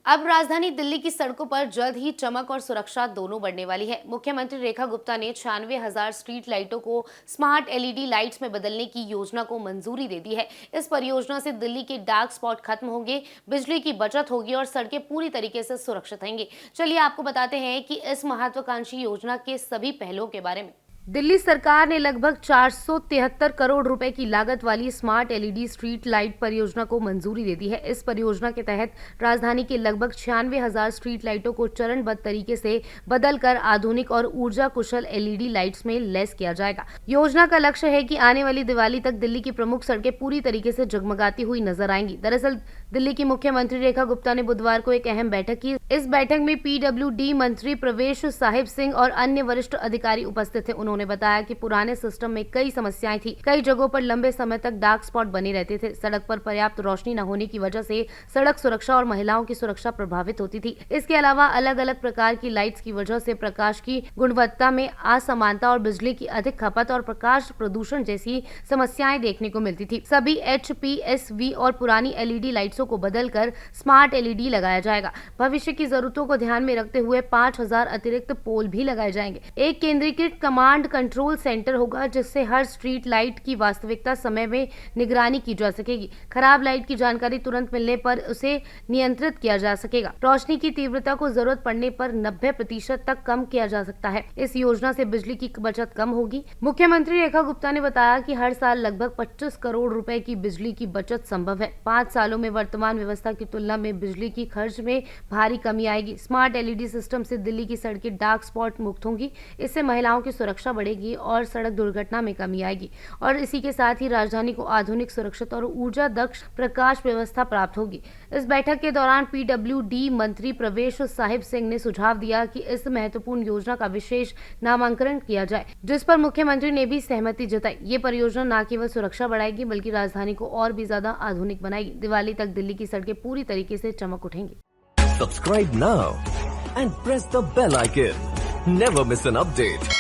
अब राजधानी दिल्ली की सड़कों पर जल्द ही चमक और सुरक्षा दोनों बढ़ने वाली है। मुख्यमंत्री रेखा गुप्ता ने 96,000 स्ट्रीट लाइटों को स्मार्ट एलईडी लाइट्स में बदलने की योजना को मंजूरी दे दी है। इस परियोजना से दिल्ली के डार्क स्पॉट खत्म होंगे, बिजली की बचत होगी और सड़कें पूरी तरीके से सुरक्षित रहेंगी। चलिए आपको बताते हैं कि इस महत्वाकांक्षी योजना के सभी पहलुओं के बारे में। दिल्ली सरकार ने लगभग 473 करोड़ रुपए की लागत वाली स्मार्ट एलईडी स्ट्रीट लाइट परियोजना को मंजूरी दे दी है। इस परियोजना के तहत राजधानी के लगभग 96,000 स्ट्रीट लाइटों को चरणबद्ध तरीके से बदलकर आधुनिक और ऊर्जा कुशल एलईडी लाइट्स में लैस किया जाएगा। योजना का लक्ष्य है कि आने वाली दिवाली तक दिल्ली की प्रमुख सड़कें पूरी तरीके से जगमगाती हुई नजर आएंगी। दरअसल दिल्ली की मुख्यमंत्री रेखा गुप्ता ने बुधवार को एक अहम बैठक की। इस बैठक में पीडब्ल्यूडी मंत्री प्रवेश साहिब सिंह और अन्य वरिष्ठ अधिकारी उपस्थित थे। उन्होंने बताया कि पुराने सिस्टम में कई समस्याएं थी। कई जगहों पर लंबे समय तक डार्क स्पॉट बने रहते थे। सड़क पर पर्याप्त रोशनी न होने की वजह से सड़क सुरक्षा और महिलाओं की सुरक्षा प्रभावित होती थी। इसके अलावा अलग अलग प्रकार की लाइट्स की वजह से प्रकाश की गुणवत्ता में असमानता और बिजली की अधिक खपत और प्रकाश प्रदूषण जैसी समस्याएं देखने को मिलती थी। सभी HPSV और पुरानी एलईडी लाइट्सों को बदलकर स्मार्ट एलईडी लगाया जाएगा। भविष्य की जरूरतों को ध्यान में रखते हुए 5,000 अतिरिक्त पोल भी लगाए जाएंगे। एक केंद्रीकृत कमांड कंट्रोल सेंटर होगा जिससे हर स्ट्रीट लाइट की वास्तविकता समय में निगरानी की जा सकेगी। खराब लाइट की जानकारी तुरंत मिलने पर उसे नियंत्रित किया जा सकेगा। रोशनी की तीव्रता को जरूरत पड़ने पर 90% तक कम किया जा सकता है। इस योजना से बिजली की बचत कम होगी। मुख्यमंत्री रेखा गुप्ता ने बताया कि हर साल लगभग 25 करोड़ रुपए की बिजली की बचत संभव है। 5 सालों में वर्तमान व्यवस्था की तुलना में बिजली की खर्च में भारी कमी आएगी। स्मार्ट एलईडी सिस्टम से दिल्ली की सड़कें डार्क स्पॉट मुक्त होंगी। इससे महिलाओं की सुरक्षा बढ़ेगी और सड़क दुर्घटना में कमी आएगी और इसी के साथ ही राजधानी को आधुनिक, सुरक्षित और ऊर्जा दक्ष प्रकाश व्यवस्था प्राप्त होगी। इस बैठक के दौरान पीडब्ल्यूडी मंत्री प्रवेश साहिब सिंह ने सुझाव दिया कि इस महत्वपूर्ण योजना का विशेष नामांकन किया जाए, जिस पर मुख्यमंत्री ने भी सहमति जताई। ये परियोजना न केवल सुरक्षा बढ़ाएगी बल्कि राजधानी को और भी ज्यादा आधुनिक बनाएगी। दिवाली तक दिल्ली की सड़कें पूरी तरीके से चमक उठेंगी। Subscribe now and press the bell icon. Never miss an update.